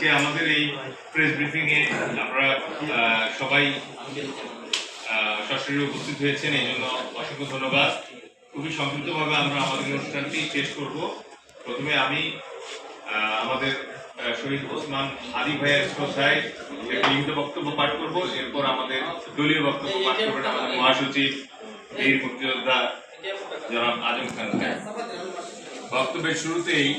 আজকে আমাদের এই প্রেস ব্রিফিং এ আমরা সবাই সশরীরে উপস্থিত হয়েছেন, এই জন্য অসংখ্য ধন্যবাদ। খুবই সংক্ষিপ্তভাবে আমরা আমাদের অনুষ্ঠানটি শেষ করব। প্রথমে আমি আমাদের শহীদ ওসমান আদি ভাইয়ের শ্রদ্ধায় লিখিত বক্তব্য পাঠ করব। এরপর আমাদের দলীয় বক্তব্য পাঠ করবেন আমাদের মহাসচিব বীর মুক্তিযোদ্ধা জনাব আজম খান ভাই। বক্তব্যের শুরুতেই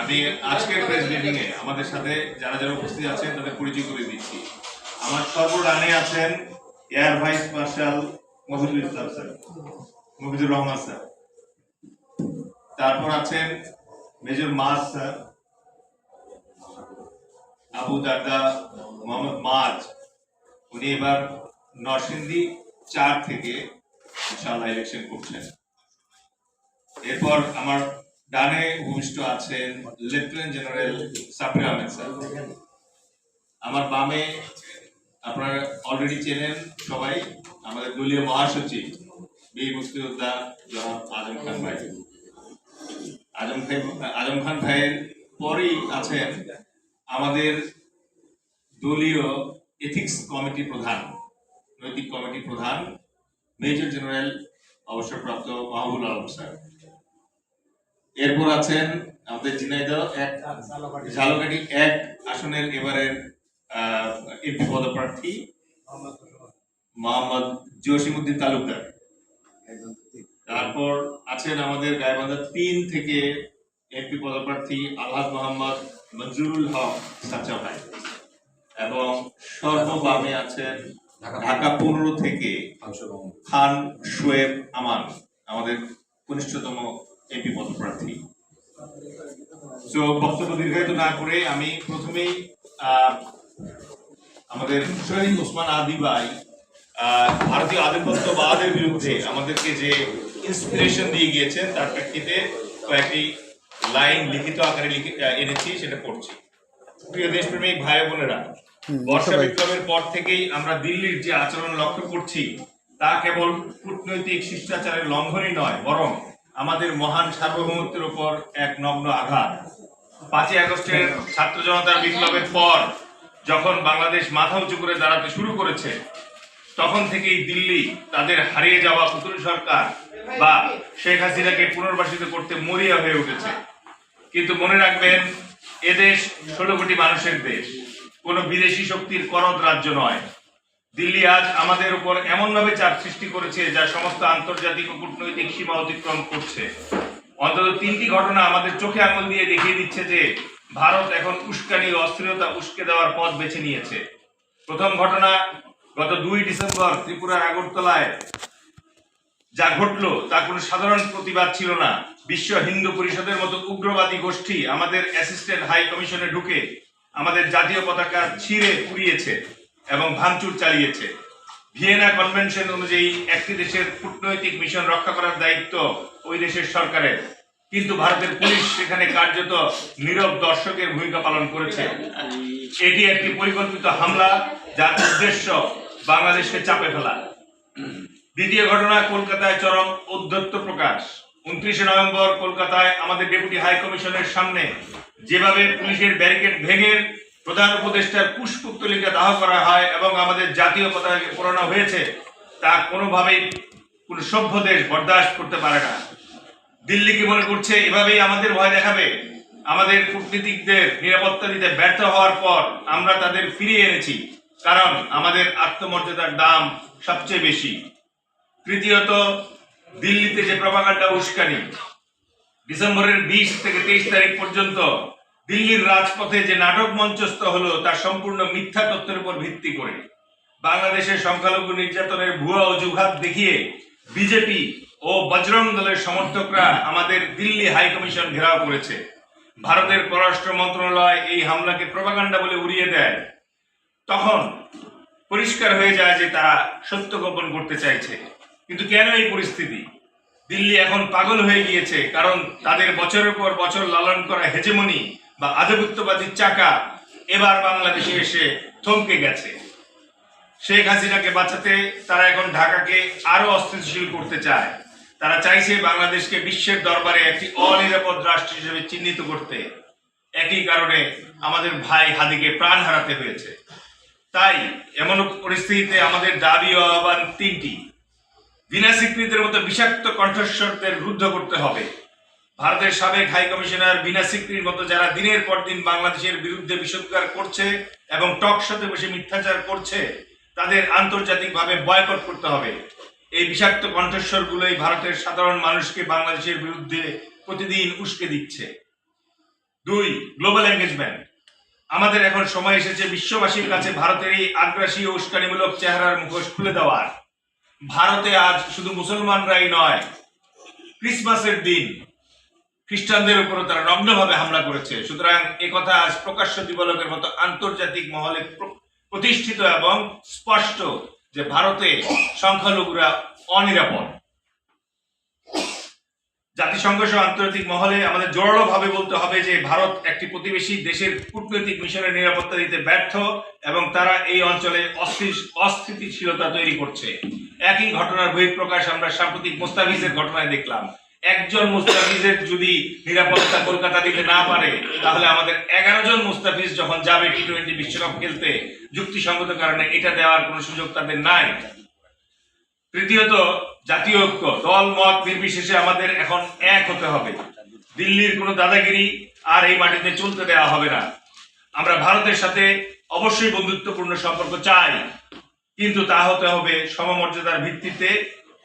আমি আজকের প্রেস ব্রিফিং এ আমাদের সাথে যারা যারা উপস্থিত আছেন তাদের পরিচয় করে দিচ্ছি। আমার সর্বডানে আছেন এয়ার ভাইস মার্শাল মফিজুল ইসলাম স্যার, মফিজুর রহমান স্যার। তারপর আছেন মেজর মাস স্যার, আবু দারদা মোহাম্মদ মাজ, উনি এবার নরসিংদী 4 থেকে ইনশাআল্লাহ ইলেকশন করছেন। এরপর আমার ডানে উপবিষ্ট আছেন lieutenant general Sabbir Ahmed sir. আমার বামে আপনারা অলরেডি চেনেন সবাই, আমাদের দলীয় মহাসচিব বীর মুক্তিযোদ্ধা জনাব আজম খান ভাই। আজম খান ভাইয়ের পরেই আছেন আমাদের দলীয় এথিক্স কমিটি প্রধান, নৈতিক কমিটি প্রধান মেজর জেনারেল অবসরপ্রাপ্ত মাহবুবুল আলম স্যার। এরপর আছেন আমাদের ঝিনাইদহ ঝালকাঠি 1 আসনের এবারের এমপি পদপ্রার্থী মোহাম্মদ জসিমউদ্দিন তালুকদার। তারপর আছেন আমাদের গাইবান্ধা 3 থেকে এমপি পদপ্রার্থী আলহাজ মোহাম্মদ মঞ্জুরুল হক সাচ্চা ভাই, এবং সর্ববামে আছেন ঢাকা 15 থেকে খান শোয়েব আমান, আমাদের কনিষ্ঠতম এমপি পদপ্রার্থী। তো বক্তব্য দীর্ঘায়িত না করে আমি প্রথমেই আমাদের শহীদ ওসমান আদি ভাই ভারতীয় আধিপত্যবাদের বিরুদ্ধে আমাদেরকে যে ইন্সপিরেশন দিয়ে গিয়েছেন তার প্রেক্ষিতে কয়েকটি লাইন লিখিত আকারে এনেছি, সেটা পড়ছি। প্রিয় দেশপ্রেমিক ভাই বোনেরা, বর্ষা বিপ্লবের পর থেকেই আমরা দিল্লির যে আচরণ লক্ষ্য করছি তা কেবল কূটনৈতিক শিষ্টাচারের লঙ্ঘনই নয়, বরং আমাদের মহান সার্বভৌমত্বের উপর এক নগ্ন আঘাত। 5ই আগস্টের ছাত্র জনতার বিপ্লবের পর যখন বাংলাদেশ মাথা উঁচু করে দাঁড়াতে শুরু করেছে, তখন থেকেই দিল্লি তাদের হারিয়ে যাওয়া পুতুল সরকার বা শেখ হাসিনাকে পুনর্বাসিত করতে মরিয়া হয়ে উঠেছে। কিন্তু মনে রাখবেন, এদেশ 16 কোটি মানুষের দেশ, কোনো বিদেশি শক্তির করদ রাজ্য নয়। দিল্লি আজ আমাদের উপর এমনভাবে চাপ সৃষ্টি করেছে যা সমস্ত আন্তর্জাতিক ও কূটনৈতিক সীমা অতিক্রম করছে। অন্তত 3টি ঘটনা আমাদের চোখে আঙুল দিয়ে দেখিয়ে দিচ্ছে যে ভারত এখন উস্কানি ও অস্থিরতা উস্কে দেওয়ার পথ বেছে নিয়েছে। প্রথম ঘটনা, গত 2 ডিসেম্বর ত্রিপুরার আগরতলায় যা ঘটলো তা কোনো সাধারণ প্রতিবাদ ছিল না। বিশ্ব হিন্দু পরিষদের মতো উগ্রবাদী গোষ্ঠী আমাদের অ্যাসিস্ট্যান্ট হাই কমিশনে ঢুকে আমাদের জাতীয় পতাকা ছিঁড়ে পুড়িয়েছে এবং ভাঙচুর চালিয়েছে। ভিয়েনা কনভেনশন অনুযায়ী একটি দেশের কূটনৈতিক মিশন রক্ষা করার দায়িত্ব ওই দেশের সরকারের, কিন্তু ভারতের পুলিশ সেখানে কার্যত নীরব দর্শকের ভূমিকা পালন করেছে। এটি একটি পরিকল্পিত হামলা যার উদ্দেশ্য বাংলাদেশকে চাপে ফেলা। দ্বিতীয় ঘটনা, কলকাতায় চরম ঔদ্ধত্য প্রকাশ। 29 নভেম্বর কলকাতায় আমাদের ডেপুটি হাই কমিশনের সামনে যেভাবে পুলিশের ব্যারিকেড ভেঙে প্রধান উপদেষ্টার পুষ্পতলিকা দাহ করা হয় এবং আমাদের জাতীয় পতাকাকে পোড়ানো হয়েছে, তা কোনোভাবেই কোনো সভ্য দেশ বরদাস্ত করতে পারে না। দিল্লি কি মনে করছে এভাবেই আমাদের ভয় দেখাবে? আমাদের কূটনীতিকদের নিরাপত্তা দিতে ব্যর্থ হওয়ার পর আমরা তাদের ফিরিয়ে এনেছি, কারণ আমাদের আত্মমর্যাদার দাম সবচেয়ে বেশি। তৃতীয়ত, দিল্লিতে যে প্রপাগান্ডা উস্কানি, ডিসেম্বরের 20 থেকে 23 তারিখ পর্যন্ত দিল্লির রাজপথে যে নাটক মঞ্চস্থ হলো তা সম্পূর্ণ মিথ্যা তথ্যের উপর ভিত্তি করে। বাংলাদেশের সংখ্যালঘু নির্যাতনের ভুয়া অজুহাত দেখিয়ে বিজেপি ও বজরং দলের সমর্থকরা আমাদের দিল্লি হাই কমিশন ঘেরাও করেছে। ভারতের পররাষ্ট্র মন্ত্রণালয় এই হামলাকে প্রপাগান্ডা বলে উড়িয়ে দেয়। তখন পরিষ্কার হয়ে যায় যে তারা সত্য গোপন করতে চাইছে। কিন্তু কেন এই পরিস্থিতি? দিল্লি এখন পাগল হয়ে গিয়েছে, কারণ তাদের বছরের পর বছর লালন করা হেজেমনি বা আধিপত্যবাদীর চাকা এবার বাংলাদেশে এসে থমকে গেছে। শেখ হাসিনাকে বাঁচাতে তারা এখন ঢাকাকে আরো অস্থিতিশীল করতে চায়। তারা চাইছে বাংলাদেশকে বিশ্বের দরবারে একটি অনিরাপদ রাষ্ট্র হিসেবে চিহ্নিত করতে। একই কারণে আমাদের ভাই হাদিকে প্রাণ হারাতে হয়েছে। তাই এমন পরিস্থিতিতে আমাদের দাবি ও আহ্বান তিনটি। বিনা স্বীকৃতির মতো বিষাক্ত কণ্ঠস্বরদের রুদ্ধ করতে হবে। ভারতের সাবেক হাই কমিশনার বিনা স্বীকৃতির মতো যারা দিনের পর দিন বাংলাদেশের বিরুদ্ধে বিষোদ্গার করছে এবং টক শোতে বসে মিথ্যাচার করছে, তাদের আন্তর্জাতিকভাবে বয়কট করতে হবে। এই বিষাক্ত কণ্ঠস্বরগুলোই ভারতের সাধারণ মানুষকে বাংলাদেশের বিরুদ্ধে প্রতিদিন উস্কে দিচ্ছে। 2. Global engagement. আমাদের এখন সময় এসেছে বিশ্ববাসীর কাছে ভারতের এই আগ্রাসী ও উস্কানিমূলক চেহারার মুখোশ খুলে দেওয়ার। ভারতে আজ শুধু মুসলমানরাই নয়, ক্রিসমাসের দিন খ্রিস্টানদের উপরও তারা নগ্নভাবে হামলা করেছে। সুতরাং একথা আজ প্রকাশ্য দিবালোকের মতো আন্তর্জাতিক মহলে প্রতিষ্ঠিত এবং স্পষ্ট যে ভারতে সংখ্যালঘুরা অনিরাপদ। জাতিসংঘ সহ আন্তর্জাতিক মহলে আমাদের জোরালো ভাবে বলতে হবে যে ভারত একটি প্রতিবেশী দেশের কূটনৈতিক মিশনের নিরাপত্তা দিতে ব্যর্থ এবং তারা এই অঞ্চলে অস্থিতিশীলতা তৈরি করছে। একই ঘটনার বহিঃপ্রকাশ আমরা সাম্প্রতিক মোস্তাফিজের ঘটনায় দেখলাম। একজন মুস্তাফিজের যদি নিরাপত্তা কলকাতা দিতে না পারে, তাহলে আমাদের 11 জন মুস্তাফিজ যখন যাবে T20 বিশ্বকাপ খেলতে, যুক্তিসঙ্গত কারণে এটা দেওয়ার কোনো সুযোগ তাদের নাই। তৃতীয়ত, জাতীয় ঐক্য। দল মত নির্বিশেষে আমাদের এখন এক হতে হবে। দিল্লির কোনো দাদাগিরি আর এই মাটিতে চলতে দেওয়া হবে না। আমরা ভারতের সাথে অবশ্যই বন্ধুত্বপূর্ণ সম্পর্ক চাই, কিন্তু তা হতে হবে সমমর্যাদার ভিত্তিতে,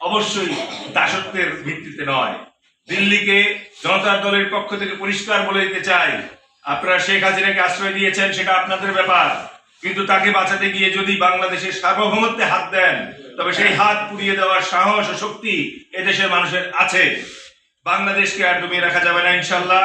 অবশ্যই দাসত্বের ভিত্তিতে নয়। দিল্লিকে জনতার দলের পক্ষ থেকে পরিষ্কার বলে দিতে চাই, আপনারা শেখ হাসিনাকে আশ্রয় দিয়েছেন, সেটা আপনাদের ব্যাপার, কিন্তু তাকে বাঁচাতে গিয়ে যদি বাংলাদেশের সার্বভৌমত্বে হাত দেন, তবে সেই হাত পুড়িয়ে দেওয়ার সাহস ও শক্তি এদেশের মানুষের আছে। বাংলাদেশকে আর ডুবিয়ে রাখা যাবে না ইনশাল্লাহ।